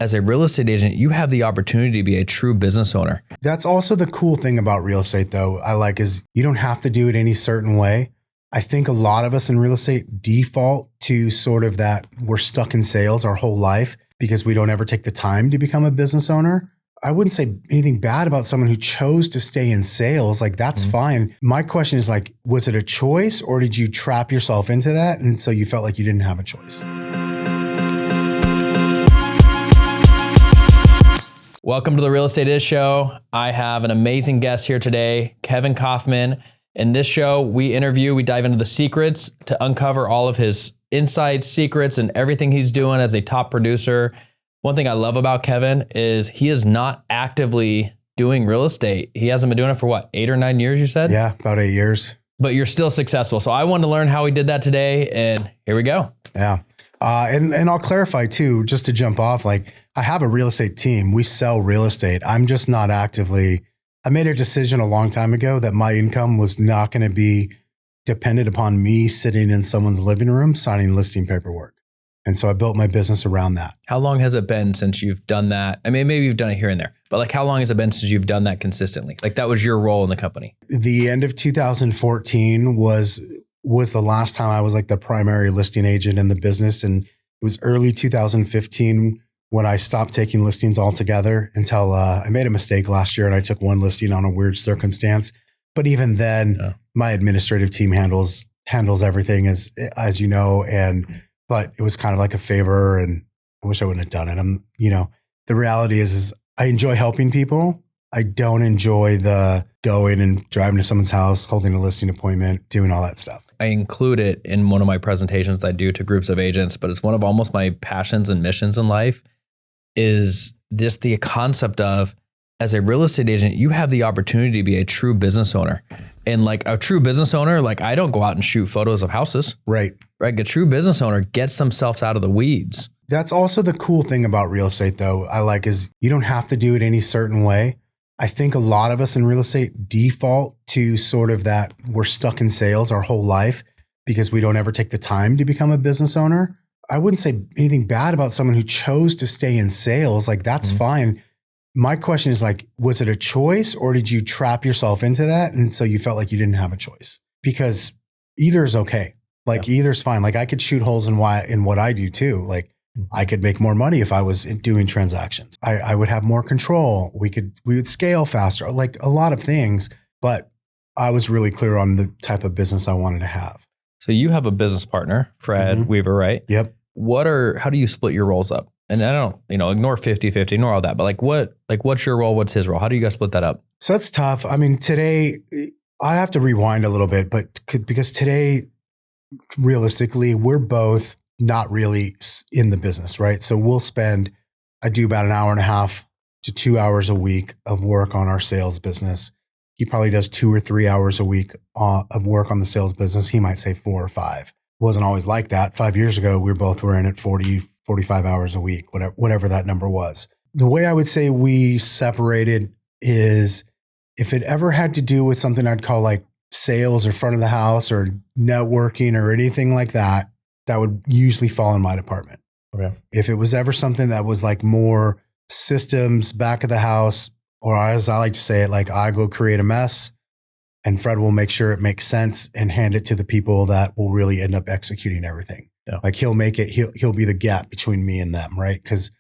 as a real estate agent, you have the opportunity to be a true business owner. That's also the cool thing about real estate, though, I like, is you don't have to do it any certain way. I think a lot of us in real estate default to sort of that we're stuck in sales our whole life because we don't ever take the time to become a business owner. I wouldn't say anything bad about someone who chose to stay in sales. Like, that's fine. My question is, like, was it a choice or did you trap yourself into that? And so you felt like you didn't have a choice. Welcome to the Real Estate Is Show. I have an amazing guest here today, Kevin Kauffman. In this show, we dive into the secrets to uncover all of his inside secrets and everything he's doing as a top producer. One thing I love about Kevin is he is not actively doing real estate. He hasn't been doing it for what, 8 or 9 years, you said? Yeah, about 8 years. But you're still successful. So I wanted to learn how he did that today, and here we go. Yeah. And I'll clarify too, just to jump off, like, I have a real estate team. We sell real estate. I'm just not actively, I made a decision a long time ago that my income was not going to be dependent upon me sitting in someone's living room signing listing paperwork. And so I built my business around that. How long has it been since you've done that? I mean, maybe you've done it here and there, but like, how long has it been since you've done that consistently? Like, that was your role in the company. The end of 2014 was the last time I was like the primary listing agent in the business. And it was early 2015 when I stopped taking listings altogether until I made a mistake last year and I took one listing on a weird circumstance. But even then, my administrative team handles everything as you know, but it was kind of like a favor and I wish I wouldn't have done it. The reality is I enjoy helping people. I don't enjoy the going and driving to someone's house, holding a listing appointment, doing all that stuff. I include it in one of my presentations I do to groups of agents, but it's one of almost my passions and missions in life is just the concept of, as a real estate agent, you have the opportunity to be a true business owner. And like a true business owner, like, I don't go out and shoot photos of houses. Right. A true business owner gets themselves out of the weeds. That's also the cool thing about real estate, though, I like, is you don't have to do it any certain way. I think a lot of us in real estate default to sort of that we're stuck in sales our whole life because we don't ever take the time to become a business owner. I wouldn't say anything bad about someone who chose to stay in sales. Like, that's fine. My question is, like, was it a choice or did you trap yourself into that? And so you felt like you didn't have a choice? Because either is okay. Like, either's fine. Like, I could shoot holes in what I do too. Like, I could make more money if I was doing transactions. I would have more control. We would scale faster, like a lot of things, but I was really clear on the type of business I wanted to have. So you have a business partner, Fred Weaver, right? Yep. How do you split your roles up? And I don't, ignore 50-50, ignore all that, but what's your role? What's his role? How do you guys split that up? So that's tough. I mean, today I'd have to rewind a little bit, because today, realistically, we're both not really in the business, right? So I do about an hour and a half to 2 hours a week of work on our sales business. He probably does 2 or 3 hours a week of work on the sales business. He might say 4 or 5. It wasn't always like that. 5 years ago, we both were in at 40, 45 hours a week, whatever that number was. The way I would say we separated is if it ever had to do with something I'd call like sales or front of the house or networking or anything like that, that would usually fall in my department. Okay. If it was ever something that was like more systems, back of the house, or as I like to say it, like, I go create a mess and Fred will make sure it makes sense and hand it to the people that will really end up executing everything. Yeah. Like, he'll be the gap between me and them, right? Because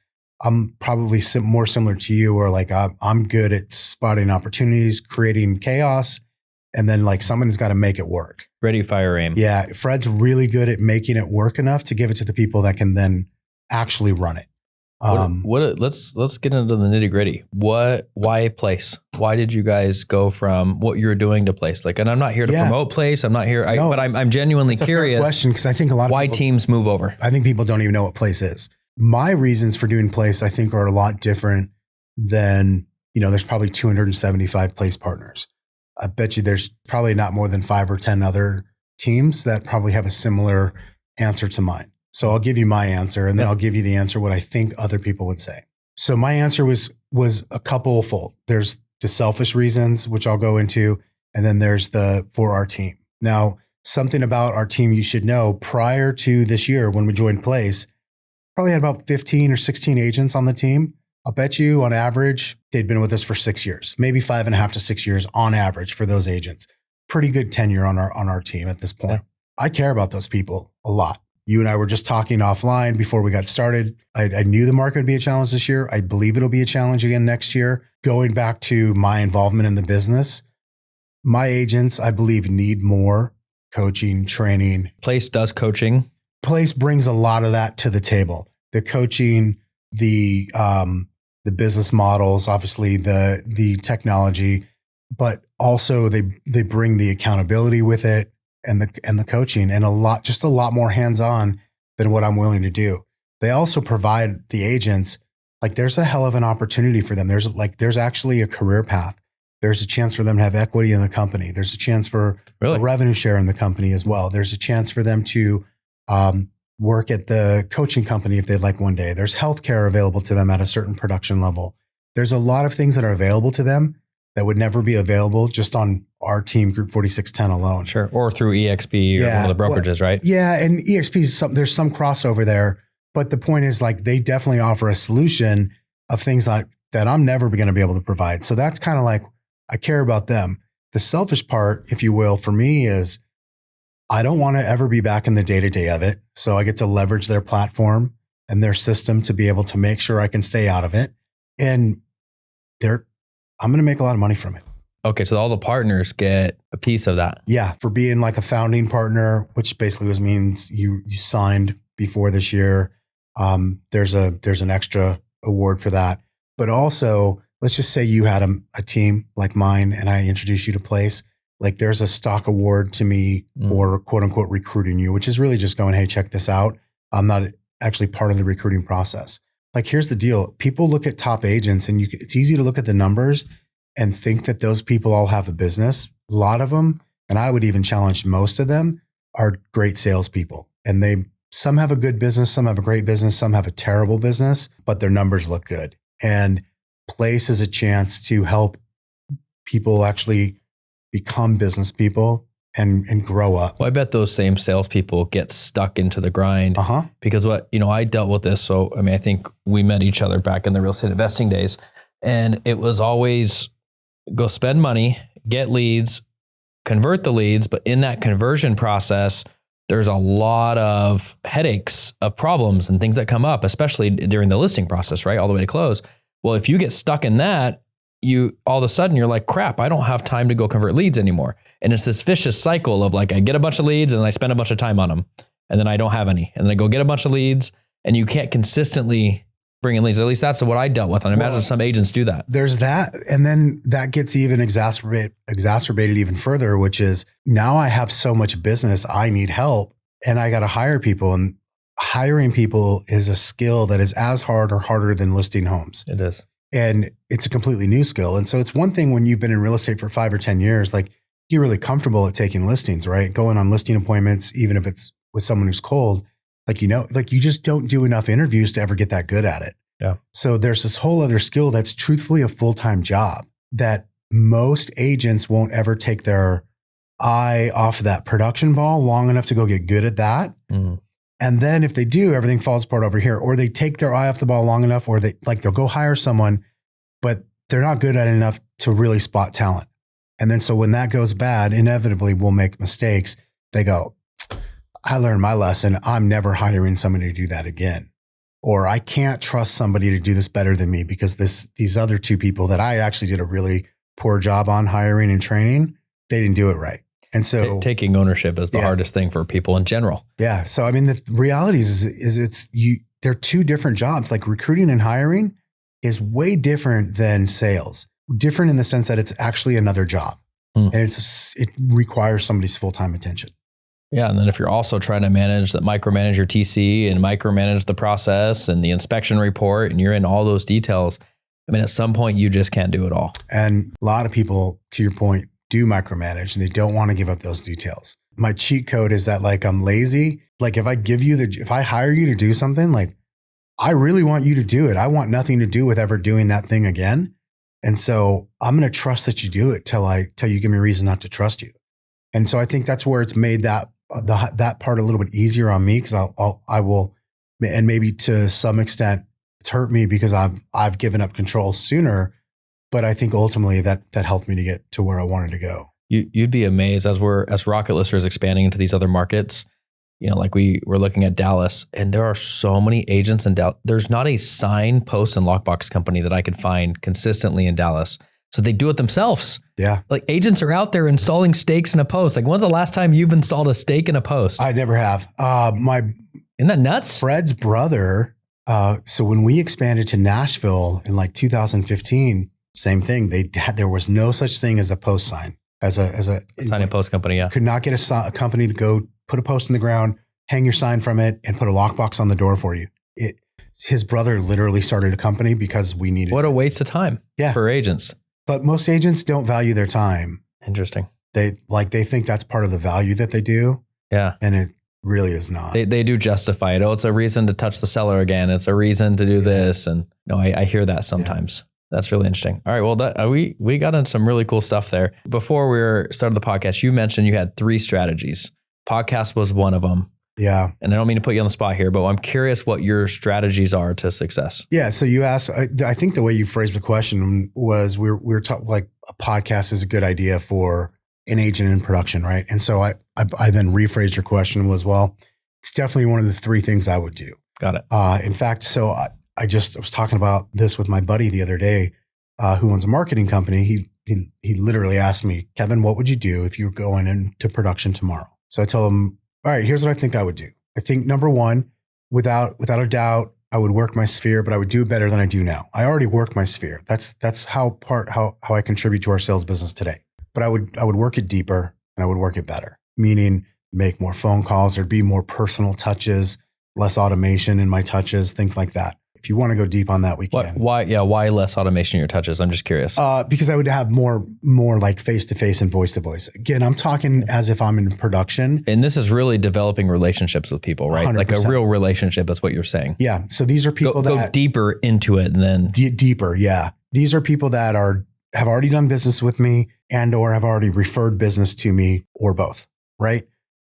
I'm probably more similar to you, or like I'm good at spotting opportunities, creating chaos, and then like someone's got to make it work. Ready, fire, aim. Yeah. Fred's really good at making it work enough to give it to the people that can then actually run it. Let's get into the nitty gritty. Why Place? Why did you guys go from what you were doing to Place? Like, and I'm not here to promote Place. I'm not here, but I'm genuinely curious. Fair question, because I think a lot of why teams move over. I think people don't even know what Place is. My reasons for doing Place, I think, are a lot different than, there's probably 275 Place partners. I bet you there's probably not more than 5 or 10 other teams that probably have a similar answer to mine. So I'll give you my answer, and then I'll give you the answer what I think other people would say. So my answer was a couple fold. There's the selfish reasons, which I'll go into, and then there's for our team. Now, something about our team you should know: prior to this year, when we joined Place, probably had about 15 or 16 agents on the team. I'll bet you on average, they'd been with us for 6 years, maybe 5.5 to 6 years on average for those agents. Pretty good tenure on our team at this point. Yeah. I care about those people a lot. You and I were just talking offline before we got started. I knew the market would be a challenge this year. I believe it'll be a challenge again next year. Going back to my involvement in the business, my agents, I believe, need more coaching, training. Place does coaching. Place brings a lot of that to the table. The coaching, the business models, obviously the technology, but also they bring the accountability with it and the coaching and a lot more hands-on than what I'm willing to do. They also provide the agents, like there's a hell of an opportunity for them. There's actually a career path. There's a chance for them to have equity in the company. There's a chance for a revenue share in the company as well. There's a chance for them to work at the coaching company if they'd like one day. There's healthcare available to them at a certain production level. There's a lot of things that are available to them that would never be available just on our team, Group 4610 alone. Sure. Or through EXP or one of the brokerages, right? Yeah. And EXP is there's some crossover there. But the point is, like, they definitely offer a solution of things like that I'm never going to be able to provide. So that's kind of like, I care about them. The selfish part, if you will, for me is I don't want to ever be back in the day-to-day of it. So I get to leverage their platform and their system to be able to make sure I can stay out of it. And I'm going to make a lot of money from it. Okay. So all the partners get a piece of that. Yeah. For being like a founding partner, which basically means you signed before this year. There's an extra award for that. But also, let's just say you had a team like mine and I introduced you to Place. Like there's a stock award to me for quote unquote recruiting you, which is really just going, hey, check this out. I'm not actually part of the recruiting process. Like, here's the deal. People look at top agents and it's easy to look at the numbers and think that those people all have a business. A lot of them, and I would even challenge most of them, are great salespeople. And some have a good business, some have a great business, some have a terrible business, but their numbers look good. And Place is a chance to help people actually become business people and grow up. Well, I bet those same salespeople get stuck into the grind because I dealt with this. So, I mean, I think we met each other back in the real estate investing days, and it was always go spend money, get leads, convert the leads. But in that conversion process, there's a lot of headaches of problems and things that come up, especially during the listing process, right? All the way to close. Well, if you get stuck in that, you all of a sudden you're like, crap, I don't have time to go convert leads anymore. And it's this vicious cycle of like, I get a bunch of leads and then I spend a bunch of time on them and then I don't have any. And then I go get a bunch of leads and you can't consistently bring in leads. At least that's what I dealt with. And I imagine some agents do that. There's that. And then that gets even exacerbated even further, which is now I have so much business, I need help and I got to hire people. And hiring people is a skill that is as hard or harder than listing homes. It is. And it's a completely new skill. And so it's one thing when you've been in real estate for 5 or 10 years, like you're really comfortable at taking listings, right? Going on listing appointments, even if it's with someone who's cold, like you just don't do enough interviews to ever get that good at it. Yeah. So there's this whole other skill that's truthfully a full-time job that most agents won't ever take their eye off of that production ball long enough to go get good at that. Mm. And then if they do, everything falls apart over here, or they take their eye off the ball long enough, or they'll go hire someone, but they're not good at it enough to really spot talent. And then so when that goes bad, inevitably we'll make mistakes. They go, I learned my lesson. I'm never hiring somebody to do that again. Or I can't trust somebody to do this better than me because these other two people that I actually did a really poor job on hiring and training, they didn't do it right. And so taking ownership is the hardest thing for people in general. Yeah. So, I mean, the reality is they're two different jobs. Like recruiting and hiring is way different than sales. Different in the sense that it's actually another job and it requires somebody's full-time attention. Yeah. And then if you're also trying to micromanage your TC and micromanage the process and the inspection report and you're in all those details, I mean, at some point you just can't do it all. And a lot of people, to your point, do micromanage and they don't want to give up those details. My cheat code is that like I'm lazy. Like if I hire you to do something, like I really want you to do it. I want nothing to do with ever doing that thing again. And so I'm going to trust that you do it till you give me a reason not to trust you. And so I think that's where it's made that part a little bit easier on me because I will And maybe to some extent it's hurt me because I've given up control sooner, but I think ultimately that helped me to get to where I wanted to go. You'd be amazed as Rocket Lister is expanding into these other markets. Like we're looking at Dallas, and there are so many agents in Dallas. There's not a sign, post, and lockbox company that I could find consistently in Dallas. So they do it themselves. Yeah. Like agents are out there installing stakes in a post. Like when's the last time you've installed a stake in a post? I never have. Isn't that nuts? Fred's brother. So when we expanded to Nashville in like 2015, same thing. There was no such thing as a post sign. As a sign and post company, yeah. Could not get a company to go put a post in the ground, hang your sign from it, and put a lockbox on the door for you. His brother literally started a company because we needed. What a waste of time for agents. But most agents don't value their time. Interesting. They think that's part of the value that they do. Yeah. And it really is not. They do justify it. Oh, it's a reason to touch the seller again. It's a reason to do this. And I hear that sometimes. Yeah. That's really interesting. All right. Well, we got into some really cool stuff there. Before we started the podcast, you mentioned you had 3 strategies. Podcast was one of them. Yeah. And I don't mean to put you on the spot here, but I'm curious what your strategies are to success. Yeah. So you asked, I think the way you phrased the question was we were talking like a podcast is a good idea for an agent in production, right? And so I then rephrased your question was, well, it's definitely one of the 3 things I would do. Got it. In fact, so I was talking about this with my buddy the other day, who owns a marketing company. He literally asked me, Kevin, what would you do if you were going into production tomorrow? So I told him, all right, here's what I think I would do. I think number 1, without a doubt, I would work my sphere, but I would do better than I do now. I already work my sphere. That's how I contribute to our sales business today. But I would work it deeper and I would work it better, meaning make more phone calls, there'd be more personal touches, less automation in my touches, things like that. If you want to go deep on that, we can. Why less automation in your touches? I'm just curious. Because I would have more like face-to-face and voice-to-voice. Again, I'm talking as if I'm in production. And this is really developing relationships with people, right? 100%. Like a real relationship. That's what you're saying. Yeah. So these are people that go deeper into it and then. Deeper. Yeah. These are people that have already done business with me and or have already referred business to me or both. Right.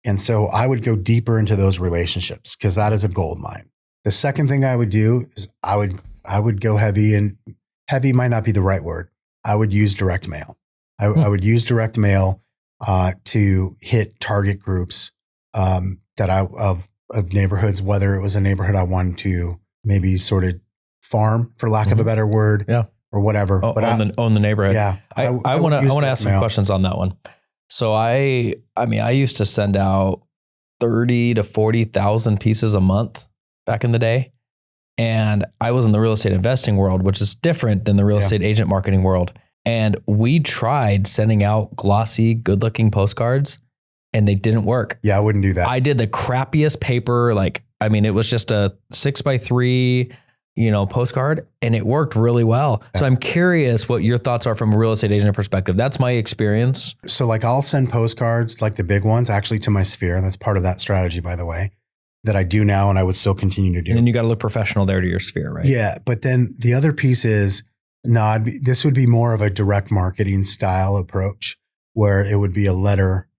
And so I would go deeper into those relationships because that is a gold mine. The second thing I would do is I would go heavy, and heavy might not be the right word. I would use direct mail. I would use direct mail to hit target groups of neighborhoods, whether it was a neighborhood I wanted to maybe sort of farm, for lack of a better word, or whatever. But own the neighborhood. Yeah, I want to ask some questions on that one. So I used to send out 30 to 40,000 pieces a month back in the day. And I was in the real estate investing world, which is different than the real estate agent marketing world. And we tried sending out glossy, good looking postcards and they didn't work. Yeah, I wouldn't do that. I did the crappiest paper. It was just a 6x3, postcard, and it worked really well. So I'm curious what your thoughts are from a real estate agent perspective. That's my experience. So I'll send postcards, like the big ones, actually to my sphere. And that's part of that strategy, by the way, that I do now and I would still continue to do. And then you got to look professional there to your sphere, right? Yeah. But then the other piece is, this would be more of a direct marketing style approach where it would be a letter.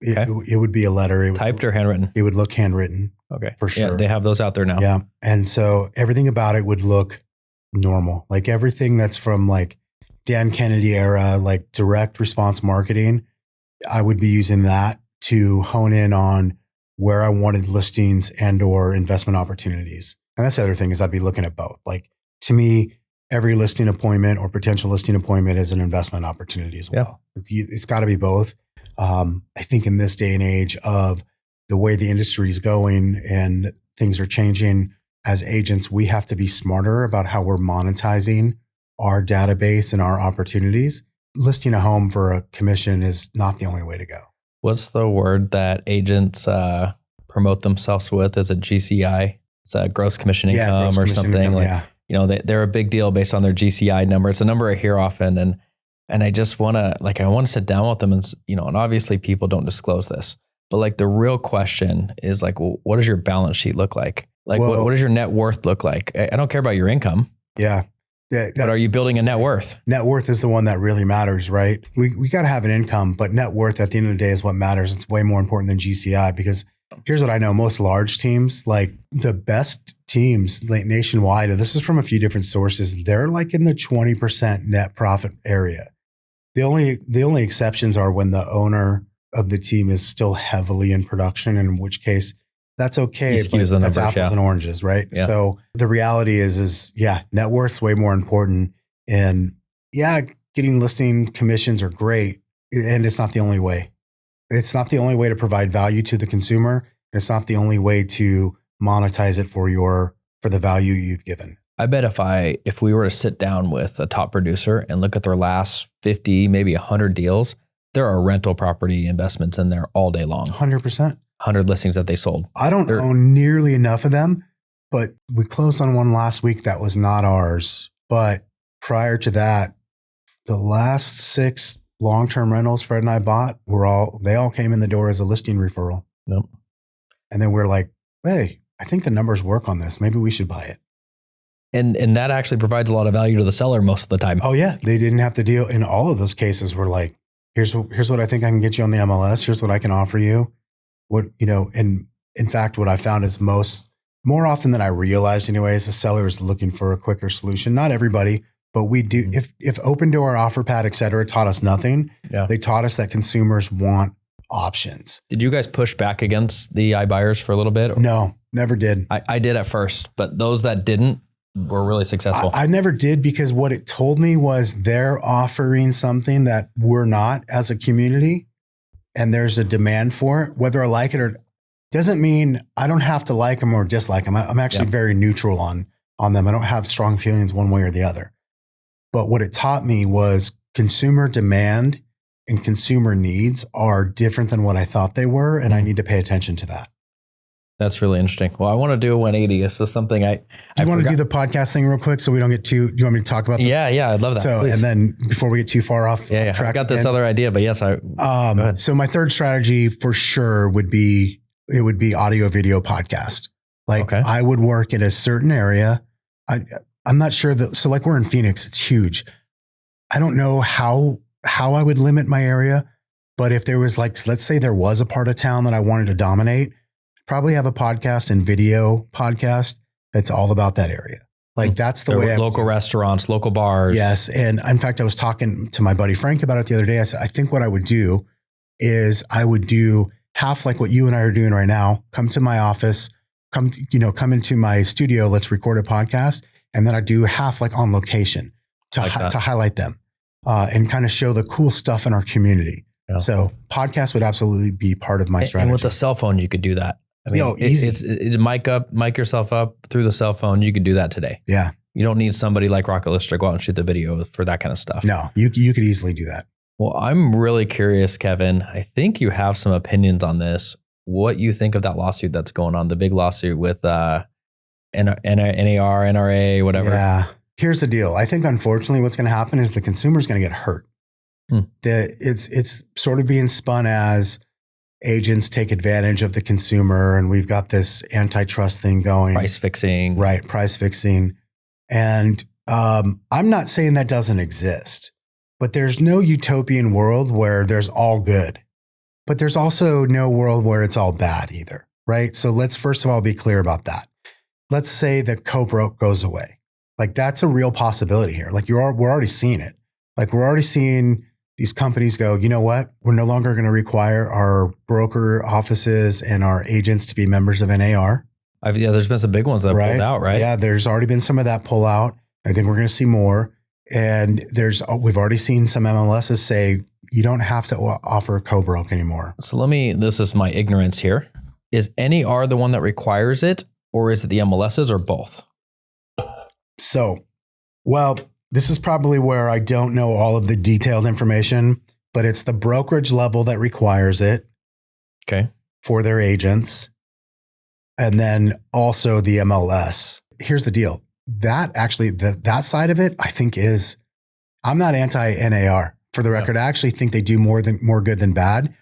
It would be a letter. Typed or handwritten? It would look handwritten. Okay. For sure. Yeah, they have those out there now. Yeah. And so everything about it would look normal. Like everything that's from like Dan Kennedy era, like direct response marketing, I would be using that to hone in on where I wanted listings and or investment opportunities. And that's the other thing is I'd be looking at both. Like to me, every listing appointment or potential listing appointment is an investment opportunity as well. Yeah. It's got to be both. I think in this day and age of the way the industry is going and things are changing, as agents, we have to be smarter about how we're monetizing our database and our opportunities. Listing a home for a commission is not the only way to go. What's the word that agents promote themselves with? Is it GCI? It's a gross commission income gross or something. Income, they're a big deal based on their GCI number. It's a number I hear often. And I just want to sit down with them and obviously people don't disclose this, but the real question is what does your balance sheet look like? What does your net worth look like? I don't care about your income. Yeah. But are you building a net worth? Net worth is the one that really matters, right? We got to have an income, but net worth at the end of the day is what matters. It's way more important than GCI because Here's what I know. Most large teams, like the best teams like nationwide, and this is from a few different sources, they're like in the 20% net profit area. The only exceptions are when the owner of the team is still heavily in production, in which case that's okay. But the that's numbers, apples and oranges, right? Yeah. So the reality is net worth's way more important. And getting listing commissions are great. And it's not the only way. It's not the only way to provide value to the consumer. It's not the only way to monetize it for the value you've given. I bet if we were to sit down with a top producer and look at their last 50, maybe 100 deals, there are rental property investments in there all day long. 100%. 100 listings that they sold. I don't own nearly enough of them, but we closed on one last week that was not ours. But prior to that, the last 6 long-term rentals Fred and I bought they all came in the door as a listing referral. Yep. And then we're like, hey, I think the numbers work on this. Maybe we should buy it. And that actually provides a lot of value to the seller most of the time. Oh yeah. They didn't have to deal in all of those cases. We're like, here's what I think I can get you on the MLS. Here's what I can offer you. And in fact, what I found is more often than I realized anyways, a seller is looking for a quicker solution. Not everybody, but we do. Mm-hmm. If Open Door, OfferPad, et cetera, taught us nothing, they taught us that consumers want options. Did you guys push back against the iBuyers for a little bit? No, never did. I did at first, but those that didn't were really successful. I never did, because what it told me was they're offering something that we're not as a community, and there's a demand for it. Whether I like it or doesn't mean I don't have to like them or dislike them. I'm actually very neutral on them. I don't have strong feelings one way or the other. But what it taught me was consumer demand and consumer needs are different than what I thought they were, and I need to pay attention to that. That's really interesting. Well, I want to do a 180. It's just something I want to do the podcast thing real quick so we don't get too, do you want me to talk about that? Yeah, I'd love that. So, please. And then before we get too far off track. I've got this other idea, but yes, go ahead. So my third strategy for sure would be audio video podcast. Like I would work in a certain area. I'm not sure so like we're in Phoenix, it's huge. I don't know how I would limit my area, but if there was let's say there was a part of town that I wanted to dominate, probably have a podcast and video podcast that's all about that area. Like that's the way. Local restaurants, local bars. Yes. And in fact, I was talking to my buddy Frank about it the other day. I said, I think what I would do is I would do half like what you and I are doing right now. Come to my office, come into my studio. Let's record a podcast. And then I do half like on location to highlight them and kind of show the cool stuff in our community. Yeah. So podcast would absolutely be part of my strategy. And with a cell phone, you could do that. I mean, easy. It's mic yourself up through the cell phone. You could do that today. Yeah. You don't need somebody like Rocket List to go out and shoot the video for that kind of stuff. No, you could easily do that. Well, I'm really curious, Kevin. I think you have some opinions on this. What you think of that lawsuit that's going on, the big lawsuit with NAR, NRA, whatever. Yeah. Here's the deal. I think unfortunately what's going to happen is the consumer's going to get hurt. It's sort of being spun as agents take advantage of the consumer, and we've got this antitrust thing going. Price fixing. Right, price fixing. And I'm not saying that doesn't exist, but there's no utopian world where there's all good. But there's also no world where it's all bad either, right? So let's first of all be clear about that. Let's say that co-broke goes away. Like that's a real possibility here. Like we're already seeing it. Like we're already seeing these companies go, you know what? We're no longer going to require our broker offices and our agents to be members of NAR. There's been some big ones that have pulled out, right? Yeah, there's already been some of that pull out. I think we're going to see more. And we've already seen some MLSs say you don't have to offer co-broke anymore. So this is my ignorance here. Is NAR the one that requires it, or is it the MLSs, or both? So, this is probably where I don't know all of the detailed information, but it's the brokerage level that requires it. Okay. For their agents. And then also the MLS. Here's the deal. That actually, that side of it, I think I'm not anti-NAR. For the record, I actually think they do more good than bad.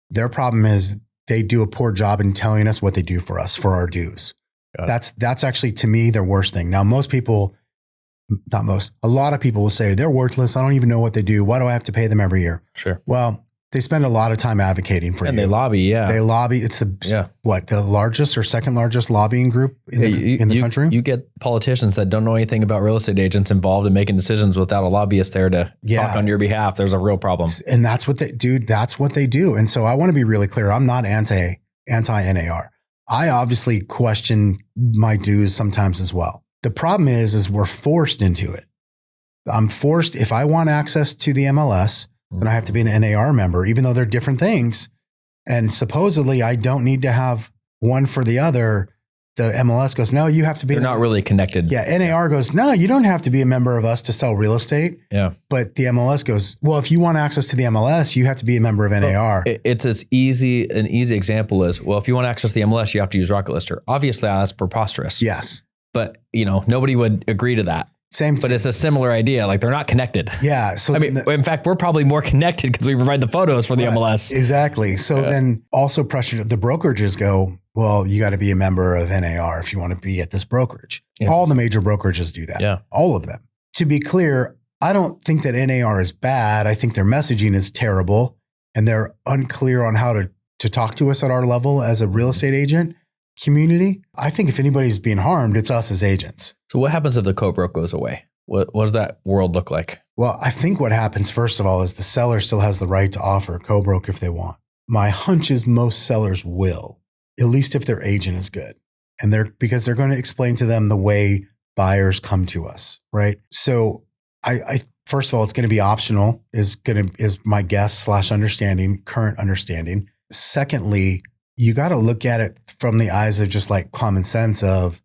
Their problem is they do a poor job in telling us what they do for us, for our dues. That's actually, to me, their worst thing. Now, a lot of people will say they're worthless. I don't even know what they do. Why do I have to pay them every year? Sure. Well, They spend a lot of time advocating for you. And they lobby, yeah. They lobby. It's the largest or second largest lobbying group in the country. You get politicians that don't know anything about real estate agents involved in making decisions without a lobbyist there to talk on your behalf. There's a real problem. And that's what that's what they do. And so I want to be really clear. I'm not anti NAR. I obviously question my dues sometimes as well. The problem is we're forced into it. I'm forced, if I want access to the MLS, then I have to be an NAR member, even though they're different things. And supposedly I don't need to have one for the other. The MLS goes, no, you have to be. They're not really connected. Yeah. NAR goes, no, you don't have to be a member of us to sell real estate. Yeah. But the MLS goes, well, if you want access to the MLS, you have to be a member of NAR. It's an easy example is, well, if you want access to the MLS, you have to use Rocket Lister. Obviously that's preposterous. Yes. But nobody would agree to that. Same thing. But it's a similar idea. Like they're not connected. Yeah. So in fact, we're probably more connected because we provide the photos for the MLS. Exactly. So then also pressure, the brokerages go, well, you got to be a member of NAR if you want to be at this brokerage. Yeah. All the major brokerages do that. Yeah. All of them. To be clear, I don't think that NAR is bad. I think their messaging is terrible and they're unclear on how to talk to us at our level as a real estate agent community. I think if anybody's being harmed, it's us as agents. So what happens if the co-broke goes away? What does that world look like? Well, I think what happens, first of all, is the seller still has the right to offer a co-broke if they want. My hunch is most sellers will, at least if their agent is good. And because they're going to explain to them the way buyers come to us, right? So I first of all, it's going to be optional is my guess / understanding, current understanding. Secondly, you got to look at it from the eyes of just like common sense of,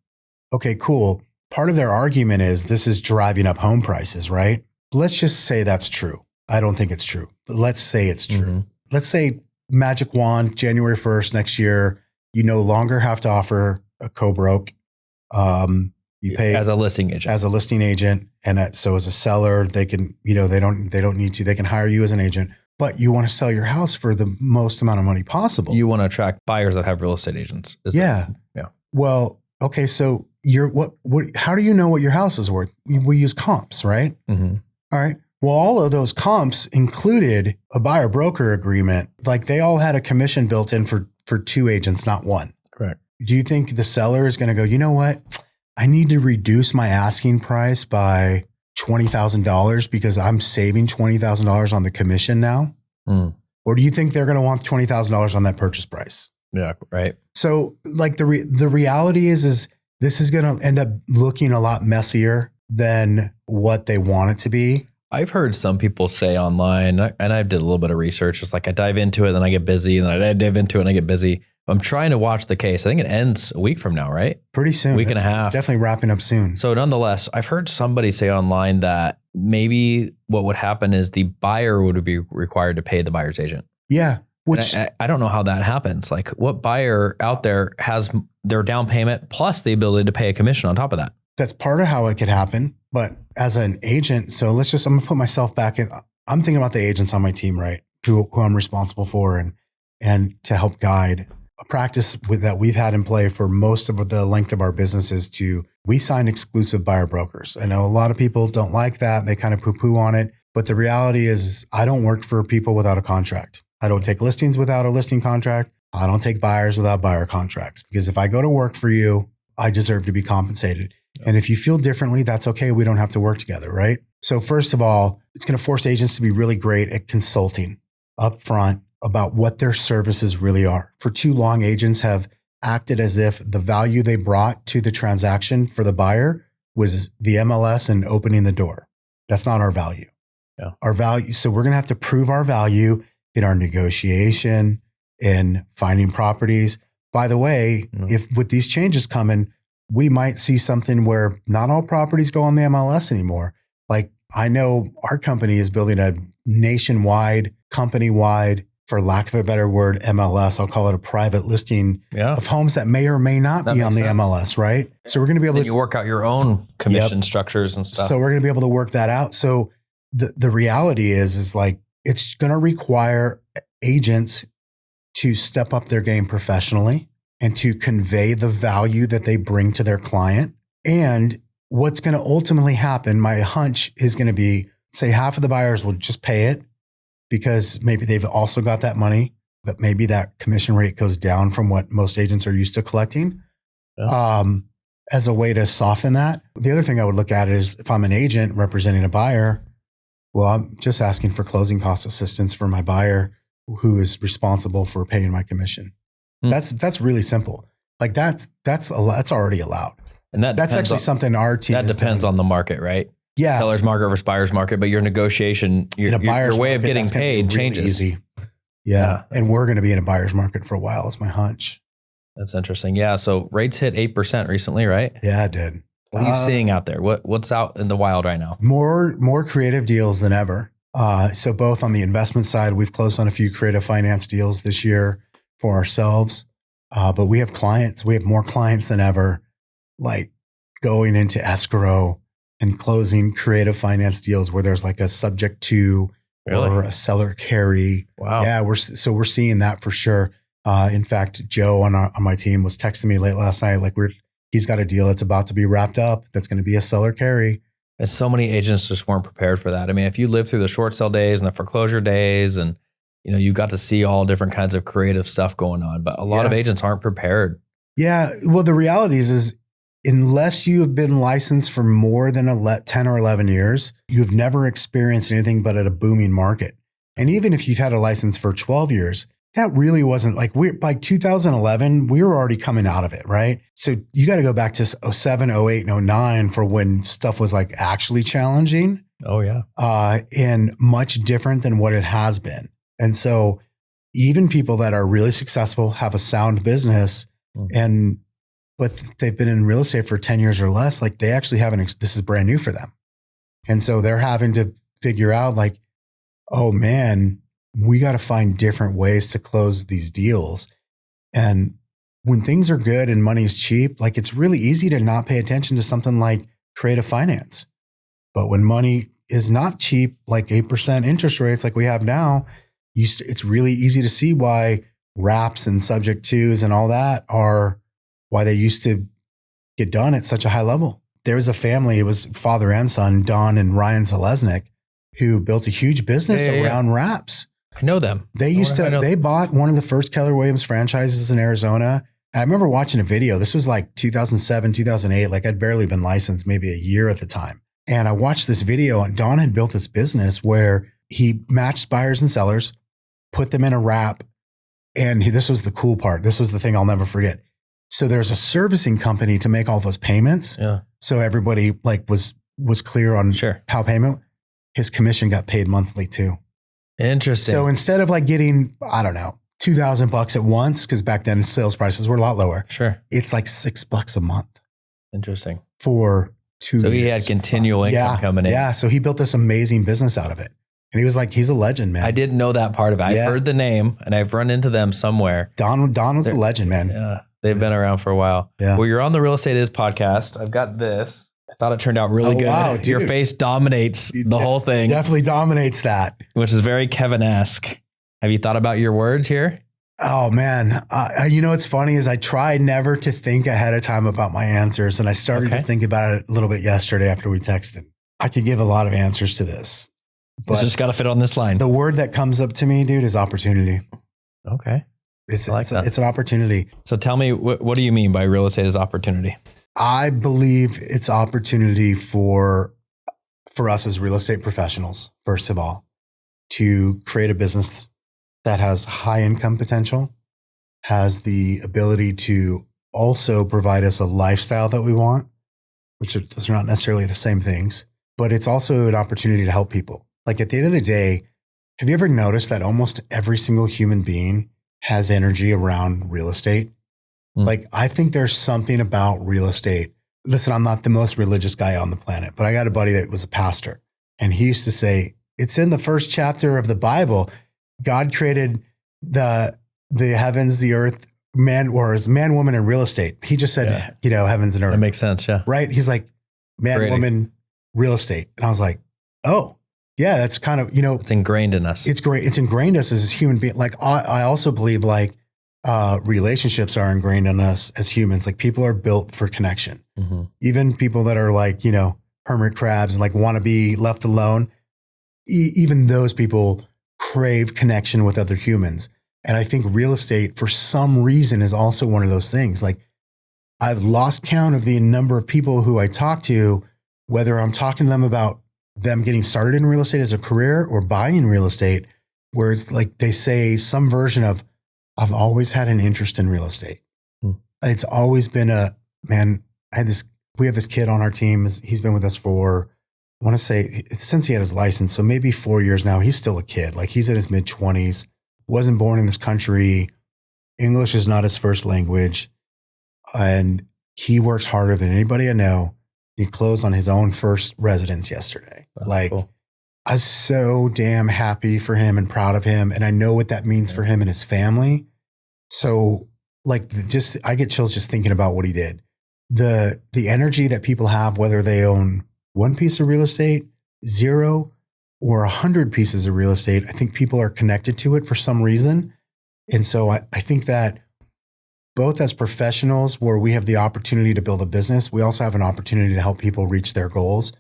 okay, cool. Part of their argument is this is driving up home prices, right? Let's just say that's true. I don't think it's true, but let's say it's true. Mm-hmm. Let's say magic wand, January 1st next year, you no longer have to offer a co-broke. You pay as a listing agent. And so as a seller, they can, they don't need to, they can hire you as an agent. But you want to sell your house for the most amount of money possible. You want to attract buyers that have real estate agents. Yeah. Well, okay. So how do you know what your house is worth? We use comps, right? Mm-hmm. All right. Well, all of those comps included a buyer broker agreement. Like they all had a commission built in for two agents, not one. Correct. Do you think the seller is going to go, you know what? I need to reduce my asking price by $20,000 because I'm saving $20,000 on the commission now? Mm. Or do you think they're going to want $20,000 on that purchase price? Yeah, right. So like the reality is this is going to end up looking a lot messier than what they want it to be. I've heard some people say online, and I did a little bit of research. It's like I dive into it, then I get busy, and then I dive into it and I get busy. I'm trying to watch the case. I think it ends a week from now, right? Pretty soon. Week and a half. It's definitely wrapping up soon. So nonetheless, I've heard somebody say online that maybe what would happen is the buyer would be required to pay the buyer's agent. Yeah. Which I don't know how that happens. Like what buyer out there has their down payment plus the ability to pay a commission on top of that? That's part of how it could happen. But as an agent, so I'm going to put myself back in. I'm thinking about the agents on my team, right? Who I'm responsible for and to help guide. A practice that we've had in play for most of the length of our business is we sign exclusive buyer brokers. I know a lot of people don't like that. They kind of poo-poo on it. But the reality is I don't work for people without a contract. I don't take listings without a listing contract. I don't take buyers without buyer contracts. Because if I go to work for you, I deserve to be compensated. And if you feel differently, that's okay. We don't have to work together, right? So first of all, it's going to force agents to be really great at consulting upfront about what their services really are. For too long, agents have acted as if the value they brought to the transaction for the buyer was the MLS and opening the door. That's not our value. Yeah. Our value. So we're going to have to prove our value in our negotiation, in finding properties. By the way, if with these changes coming, we might see something where not all properties go on the MLS anymore. Like I know our company is building a nationwide, company-wide, for lack of a better word, MLS. I'll call it a private listing of homes that may or may not be on the MLS, right? So we're going to be able to you work out your own commission structures and stuff. So we're going to be able to work that out. So the reality is like it's going to require agents to step up their game professionally and to convey the value that they bring to their client. And what's going to ultimately happen, my hunch is going to be, say half of the buyers will just pay it because maybe they've also got that money, but maybe that commission rate goes down from what most agents are used to collecting. Yeah. As a way to soften that. The other thing I would look at is if I'm an agent representing a buyer, well, I'm just asking for closing cost assistance for my buyer who is responsible for paying my commission. That's really simple. Like that's already allowed. And that's actually something our team that depends on the market, right? Yeah. Seller's market versus buyer's market, but your negotiation, your way of getting paid really changes. Easy. Yeah. And we're going to be in a buyer's market for a while is my hunch. That's interesting. Yeah. So rates hit 8% recently, right? Yeah, it did. What are you seeing out there? What's out in the wild right now? More creative deals than ever. So both on the investment side, we've closed on a few creative finance deals this year for ourselves. But we have more clients than ever, like going into escrow and closing creative finance deals where there's like a subject to or a seller carry. Wow. Yeah. We're seeing that for sure. In fact, Joe on my team was texting me late last night. Like he's got a deal that's about to be wrapped up. That's going to be a seller carry. And so many agents just weren't prepared for that. I mean, if you lived through the short sale days and the foreclosure days and, you got to see all different kinds of creative stuff going on, but a lot of agents aren't prepared. Yeah. Well, the reality is unless you have been licensed for more than 10 or 11 years, you've never experienced anything but at a booming market. And even if you've had a license for 12 years, that really wasn't by 2011, we were already coming out of it, right? So you got to go back to 07, 08, and 09 for when stuff was like actually challenging. Oh yeah. And much different than what it has been. And so even people that are really successful, have a sound business but they've been in real estate for 10 years or less, like they actually this is brand new for them. And so they're having to figure out like, oh man, we got to find different ways to close these deals. And when things are good and money is cheap, like it's really easy to not pay attention to something like creative finance. But when money is not cheap, like 8% interest rates like we have now, it's really easy to see why wraps and subject twos and all that are why they used to get done at such a high level. There was a family, it was father and son, Don and Ryan Zalesnik, who built a huge business around wraps. I know them. They bought one of the first Keller Williams franchises in Arizona. And I remember watching a video. This was like 2007, 2008. Like I'd barely been licensed, maybe a year at the time. And I watched this video and Don had built this business where he matched buyers and sellers, put them in a wrap. And this was the cool part. This was the thing I'll never forget. So there's a servicing company to make all those payments. Yeah. So everybody like was clear on how payment. His commission got paid monthly too. Interesting. So instead of like getting, I don't know, $2,000 at once, because back then sales prices were a lot lower. Sure. It's like $6 a month. Interesting. For 2 years. So he had continual income coming in. Yeah. So he built this amazing business out of it. And he was like, he's a legend, man. I didn't know that part of it. I've heard the name and I've run into them somewhere. Don was a legend, man. Yeah. They've been around for a while. Yeah. Well, you're on the Real Estate Is podcast. I've got this. I thought it turned out really good. Wow, dude. Your face dominates the whole thing. Definitely dominates that. Which is very Kevin-esque. Have you thought about your words here? Oh man. What's funny is I tried never to think ahead of time about my answers. And I started to think about it a little bit yesterday after we texted. I could give a lot of answers to this. It's just got to fit on this line. The word that comes up to me, dude, is opportunity. Okay. It's an opportunity. So tell me, what do you mean by real estate is opportunity? I believe it's opportunity for us as real estate professionals, first of all, to create a business that has high income potential, has the ability to also provide us a lifestyle that we want, which those are not necessarily the same things, but it's also an opportunity to help people. Like at the end of the day, have you ever noticed that almost every single human being has energy around real estate? Like, I think there's something about real estate. Listen, I'm not the most religious guy on the planet, but I got a buddy that was a pastor. And he used to say, it's in the first chapter of the Bible. God created the heavens, the earth, man, woman, and real estate. He just said, heavens and earth. That makes sense, yeah. Right? He's like, man, woman, real estate. And I was like, oh, yeah, that's kind of, it's ingrained in us. It's great. It's ingrained in us as human beings. Like, I also believe like, relationships are ingrained in us as humans. Like people are built for connection. Mm-hmm. Even people that are like, hermit crabs and like want to be left alone. Even those people crave connection with other humans. And I think real estate, for some reason, is also one of those things. Like, I've lost count of the number of people who I talk to, whether I'm talking to them about them getting started in real estate as a career or buying real estate, where it's like they say some version of, I've always had an interest in real estate. It's always been we have this kid on our team. He's been with us for, I want to say, since he had his license. So maybe 4 years now. He's still a kid. Like, he's in his mid-20s, wasn't born in this country. English is not his first language. And he works harder than anybody I know. He closed on his own first residence yesterday. That's cool. I was so damn happy for him and proud of him. And I know what that means for him and his family. So I get chills just thinking about what he did. The energy that people have, whether they own one piece of real estate, 0, or 100 pieces of real estate, I think people are connected to it for some reason. And so I think that both as professionals, where we have the opportunity to build a business, we also have an opportunity to help people reach their goals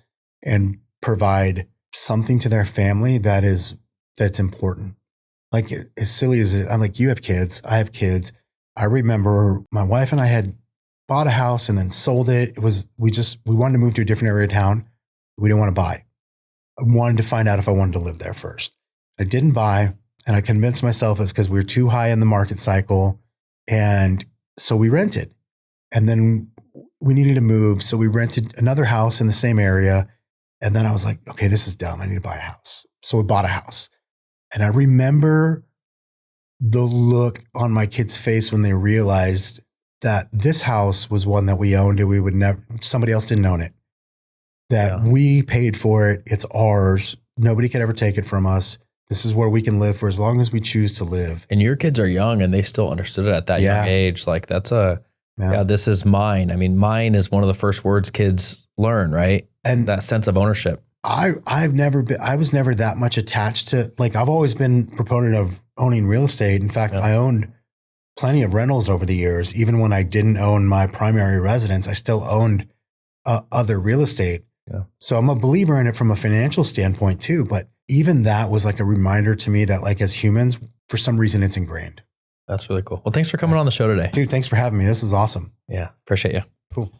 and provide something to their family that's important. Like, as silly as I'm like, you have kids, I have kids. I remember my wife and I had bought a house and then sold it. We wanted to move to a different area of town. We didn't want to buy. I wanted to find out if I wanted to live there first. I didn't buy, and I convinced myself it's because we were too high in the market cycle. And so we rented, and then we needed to move. So we rented another house in the same area. And then I was like, okay, this is dumb. I need to buy a house. So we bought a house. And I remember the look on my kid's face when they realized that this house was one that we owned and we would never, somebody else didn't own it. That we paid for it. It's ours. Nobody could ever take it from us. This is where we can live for as long as we choose to live. And your kids are young and they still understood it at that young age. Like, that's this is mine. I mean, mine is one of the first words kids learn, right? And that sense of ownership. I was never that much attached to, like, I've always been a proponent of owning real estate. In fact, I owned plenty of rentals over the years. Even when I didn't own my primary residence, I still owned other real estate. Yeah. So I'm a believer in it from a financial standpoint too. But even that was like a reminder to me that, like, as humans, for some reason, it's ingrained. That's really cool. Well, thanks for coming on the show today. Dude, thanks for having me. This is awesome. Yeah. Appreciate you. Cool.